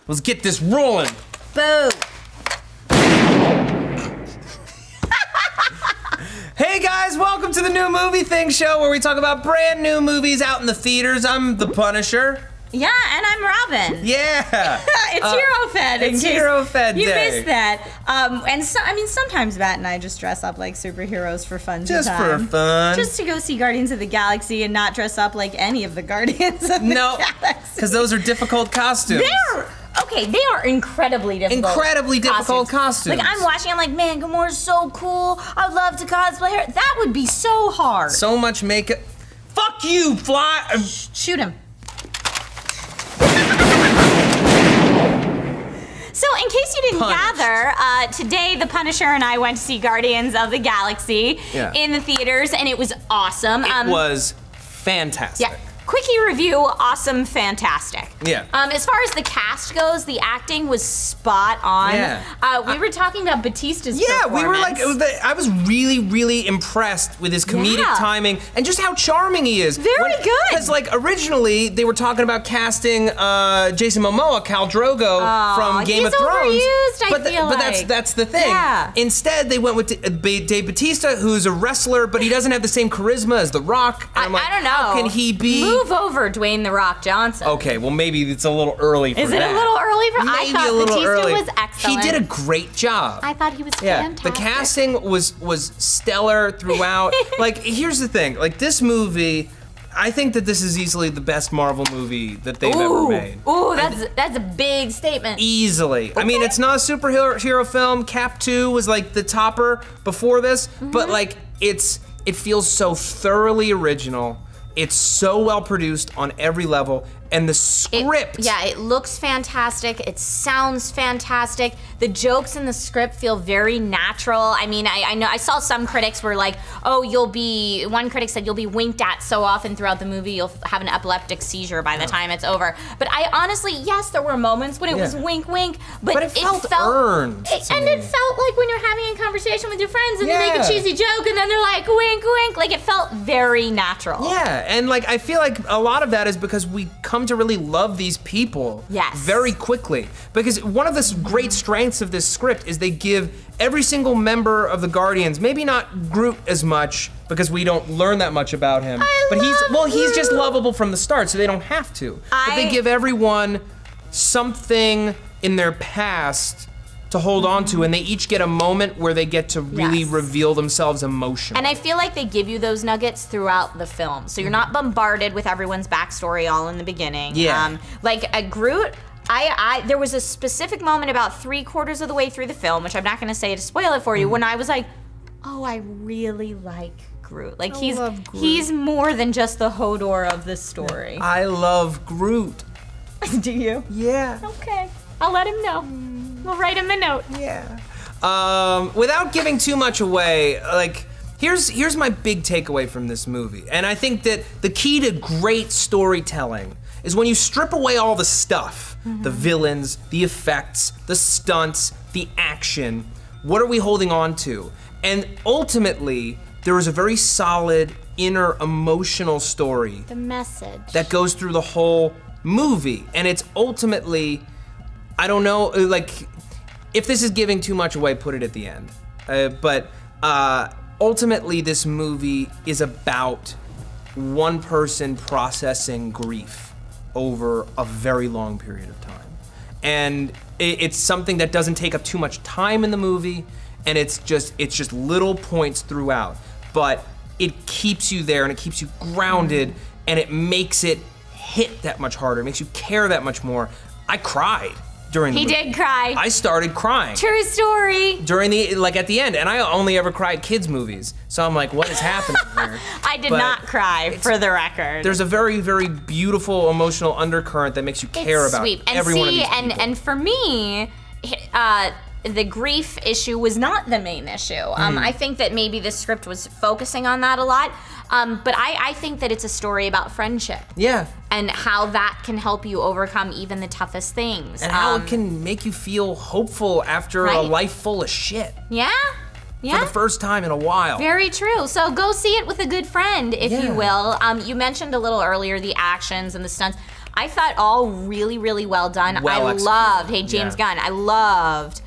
Let's get this rolling. Boo. Hey guys, welcome to the New Movie Thing show where we talk about brand new movies out in the theaters. I'm the Punisher. Yeah, and I'm Robin. Yeah. It's HeroFed. It's HeroFed Day. You missed that. And so, I mean, sometimes Matt and I just dress up like superheroes for fun. Just for fun. Just to go see Guardians of the Galaxy and not dress up like any of the Guardians of the Galaxy. Because those are difficult costumes. They are incredibly difficult. Incredibly difficult costumes. Like, I'm watching, I'm like, man, Gamora's so cool. I'd love to cosplay her. That would be so hard. So much makeup. Fuck you, Fly. Shoot him. So, in case you didn't gather, today the Punisher and I went to see Guardians of the Galaxy in the theaters, and it was awesome. It was fantastic. Yeah. Quickie review, awesome, fantastic. Yeah. As far as the cast goes, the acting was spot on. Yeah. We were talking about Batista's performance. We were like, I was really, really impressed with his comedic timing and just how charming he is. Very good. Because like originally they were talking about casting Jason Momoa, Khal Drogo from Game of Thrones. Overused, but that's the thing. Yeah. Instead they went with Dave Bautista, who's a wrestler, but he doesn't have the same charisma as The Rock. And I'm like, I don't know. How can he be? Move over, Dwayne "The Rock" Johnson. Okay, well maybe it's a little early for that. Is it a little early for? Maybe I thought a little Batista early. was excellent. He did a great job. I thought he was fantastic. The casting was stellar throughout. Like, here's the thing. Like, this movie, I think that this is easily the best Marvel movie that they've ever made. Ooh, that's a big statement. Easily. Okay. I mean, it's not a superhero film. Cap 2 was like the topper before this, but like it feels so thoroughly original. It's so well produced on every level, and the script. It looks fantastic. It sounds fantastic. The jokes in the script feel very natural. I mean, I know I saw some critics were like, "Oh, one critic said you'll be winked at so often throughout the movie, you'll have an epileptic seizure by the time it's over." But I honestly, yes, there were moments when it was wink, wink, but it felt earned. It felt like when you're having a conversation with your friends and they make a cheesy joke and then they're like, wink, wink. Like, it felt very natural. Yeah, and like I feel like a lot of that is because we come to really love these people very quickly. Because one of the great strengths of this script is they give every single member of the Guardians, maybe not Groot as much because we don't learn that much about him, but he's just lovable from the start, so they don't have to. But they give everyone something in their past to hold on to, and they each get a moment where they get to really reveal themselves emotionally. And I feel like they give you those nuggets throughout the film, so you're not bombarded with everyone's backstory all in the beginning. Yeah. Like a Groot, there was a specific moment about 3/4 of the way through the film, which I'm not gonna say to spoil it for you, when I was like, oh, I really like Groot. Like, he's more than just the Hodor of this story. I love Groot. Do you? Yeah. Okay, I'll let him know. We'll write him a note. Yeah. Without giving too much away, like, here's my big takeaway from this movie. And I think that the key to great storytelling is when you strip away all the stuff, the villains, the effects, the stunts, the action, what are we holding on to? And ultimately, there is a very solid inner emotional story. The message. That goes through the whole movie. And it's ultimately, I don't know, like, if this is giving too much away, put it at the end. But ultimately, this movie is about one person processing grief over a very long period of time. And it's something that doesn't take up too much time in the movie, and it's just little points throughout. But it keeps you there, and it keeps you grounded, and it makes it hit that much harder. It makes you care that much more. I cried during the movie. He did cry. I started crying. True story. During at the end, and I only ever cry at kids' movies. So I'm like, what is happening here? I did not cry, for the record. There's a very, very beautiful emotional undercurrent that makes you care about every one of these people. And for me, the grief issue was not the main issue. I think that maybe the script was focusing on that a lot. But I think that it's a story about friendship. Yeah. And how that can help you overcome even the toughest things. And how it can make you feel hopeful after a life full of shit. Yeah. Yeah. For the first time in a while. Very true. So go see it with a good friend, if you will. You mentioned a little earlier the actions and the stunts. I thought all really, really well done. Well I executed. loved, hey, James Gunn, I loved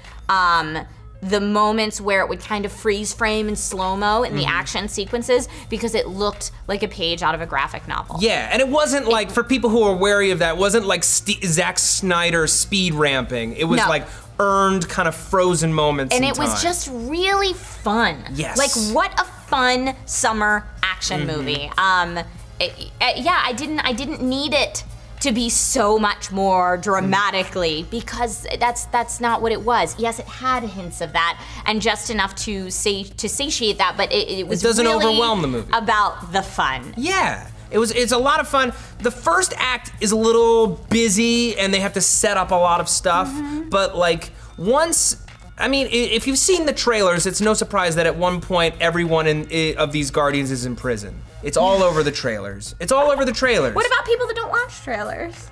the moments where it would kind of freeze frame in slow-mo in the action sequences because it looked like a page out of a graphic novel. Yeah, and it wasn't like, for people who are wary of that, it wasn't like Zack Snyder speed ramping. It was like earned kind of frozen moments and in it time. was just really fun. Yes. Like, what a fun summer action movie. Yeah, I didn't need it to be so much more dramatically because that's not what it was. Yes, it had hints of that and just enough to satiate that, but it was doesn't really overwhelm the movie. About the fun. Yeah. It's a lot of fun. The first act is a little busy and they have to set up a lot of stuff, but like once, I mean, if you've seen the trailers, it's no surprise that at one point everyone of these Guardians is in prison. It's all over the trailers. It's all over the trailers. What about people that don't watch trailers?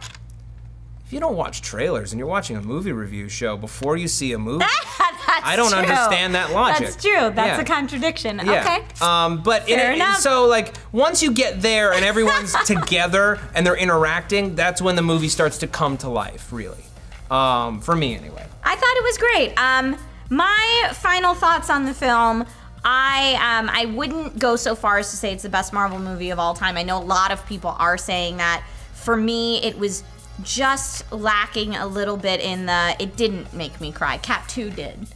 If you don't watch trailers and you're watching a movie review show before you see a movie, I don't true. understand that logic. That's true. That's Yeah. a contradiction. Yeah. Okay. But Fair enough. so like once you get there and everyone's together and they're interacting, that's when the movie starts to come to life, really. For me anyway. I thought it was great. My final thoughts on the film. I wouldn't go so far as to say it's the best Marvel movie of all time. I know a lot of people are saying that. For me, it was just lacking a little bit in the, it didn't make me cry. Cap 2 did.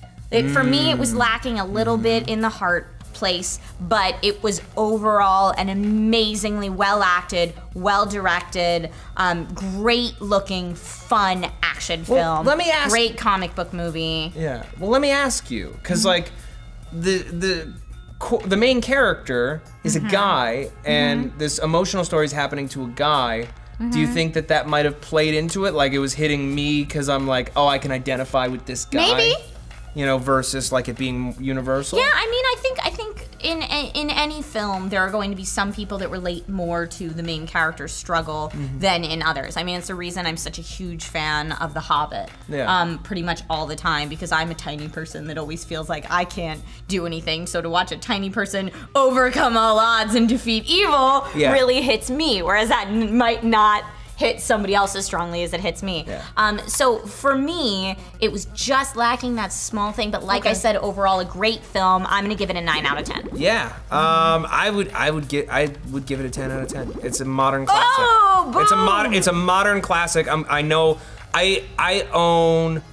For me, it was lacking a little bit in the heart place, but it was overall an amazingly well acted, well directed, great looking, fun action film. Let me ask. Great comic book movie. Yeah. Well, let me ask you, because like the main character is a guy, and this emotional story is happening to a guy. Do you think that might have played into it? Like it was hitting me because I'm like, oh, I can identify with this guy. Maybe. You know, versus like it being universal. Yeah, I mean, I think in any film there are going to be some people that relate more to the main character's struggle than in others. I mean, it's the reason I'm such a huge fan of The Hobbit. Yeah. Pretty much all the time because I'm a tiny person that always feels like I can't do anything. So to watch a tiny person overcome all odds and defeat evil really hits me, whereas that might not hit somebody else as strongly as it hits me. Yeah. So for me, it was just lacking that small thing, but like I said, overall a great film. I'm gonna give it a 9 out of 10. Yeah. I would give it a 10 out of 10. It's a modern classic. Oh, boom! It's a modern classic. I know. I own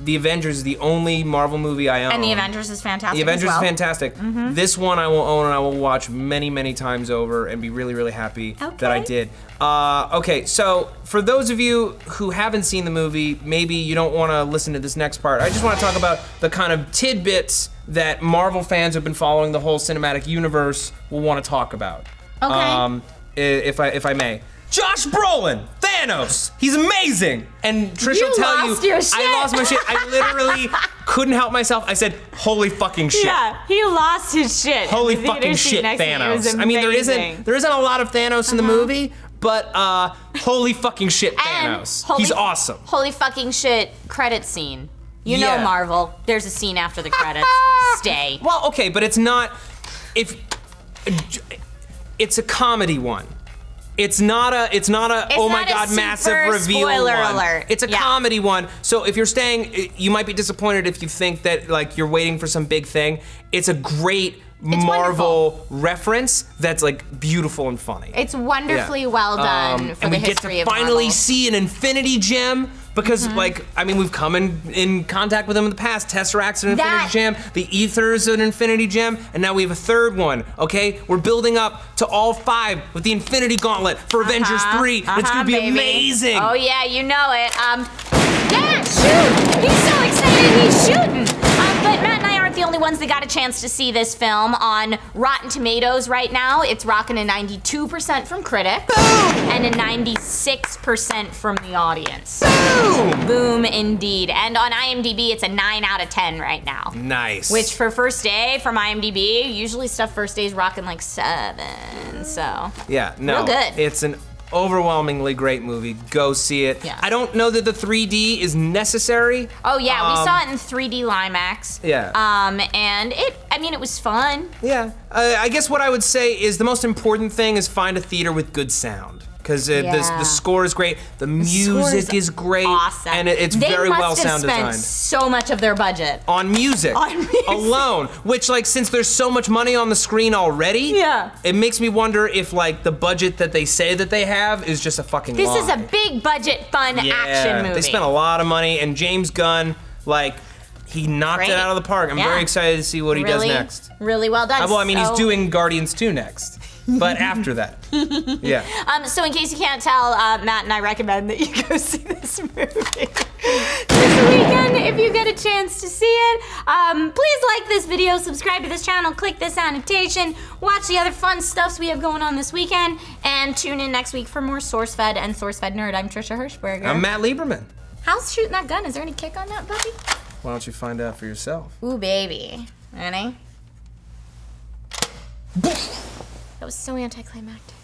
The Avengers, the only Marvel movie I own. And The Avengers is fantastic. The Avengers as well. is fantastic. This one I will own and I will watch many, many times over and be really, really happy that I did. Okay, so for those of you who haven't seen the movie, maybe you don't want to listen to this next part. I just want to talk about the kind of tidbits that Marvel fans who've been following the whole cinematic universe will want to talk about. Okay. If I may. Josh Brolin, Thanos, he's amazing. And Trisha will tell you, your shit. I lost my shit. I literally couldn't help myself. I said, holy fucking shit. Yeah, he lost his shit. Holy fucking shit, Thanos. I mean, there isn't a lot of Thanos in the movie, but holy fucking shit, Thanos. He's awesome. Holy fucking shit credit scene. You know Yeah. Marvel, there's a scene after the credits. Stay. Well, okay, but it's not, it's a comedy one. It's not a oh my not a god, massive super reveal spoiler one. alert. It's a comedy one. So if you're staying, you might be disappointed if you think that like you're waiting for some big thing. It's a great Marvel reference that's like beautiful and funny. It's wonderfully well done for and the we get history to of finally Marvel. see an Infinity Gem because like I mean we've come in contact with them in the past. Tesseract's an Infinity Gem, the Ether's an Infinity Gem, and now we have a third one. Okay, we're building up to all 5 with the Infinity Gauntlet for Avengers 3. It's gonna be amazing. Oh yeah, you know it. Yeah, shoot! He's so excited he's shooting. But Matt and I aren't the only ones that got a chance to see this film on Rotten Tomatoes right now. It's rocking a 92% from critics and a 96% from the audience. Boom! Boom indeed. And on IMDb, it's a 9 out of 10 right now. Nice. Which for first day from IMDb, usually stuff first day is rocking like 7. So yeah, no, real good. It's an overwhelmingly great movie. Go see it. Yeah. I don't know that the 3D is necessary. Oh yeah, we saw it in 3D IMAX. Yeah. And it was fun. Yeah. I guess what I would say is the most important thing is find a theater with good sound. because the score is great, the music is great, awesome. and it's very well sound They must have designed. spent so much of their budget On music alone, which like since there's so much money on the screen already, it makes me wonder if like the budget that they say that they have is just a fucking lie. This is a big budget, fun action movie. They spent a lot of money, and James Gunn, like, he knocked it out of the park. I'm very excited to see what he does next. Really well done. Well, I mean, he's doing Guardians 2 next, but after that. So in case you can't tell, Matt and I recommend that you go see this movie this weekend if you get a chance to see it. Please like this video, subscribe to this channel, click this annotation, watch the other fun stuffs we have going on this weekend, and tune in next week for more SourceFed and SourceFed Nerd. I'm Trisha Hirschberger. I'm Matt Lieberman. How's shooting that gun? Is there any kick on that, buddy? Why don't you find out for yourself? Ooh, baby. Ready? That was so anticlimactic.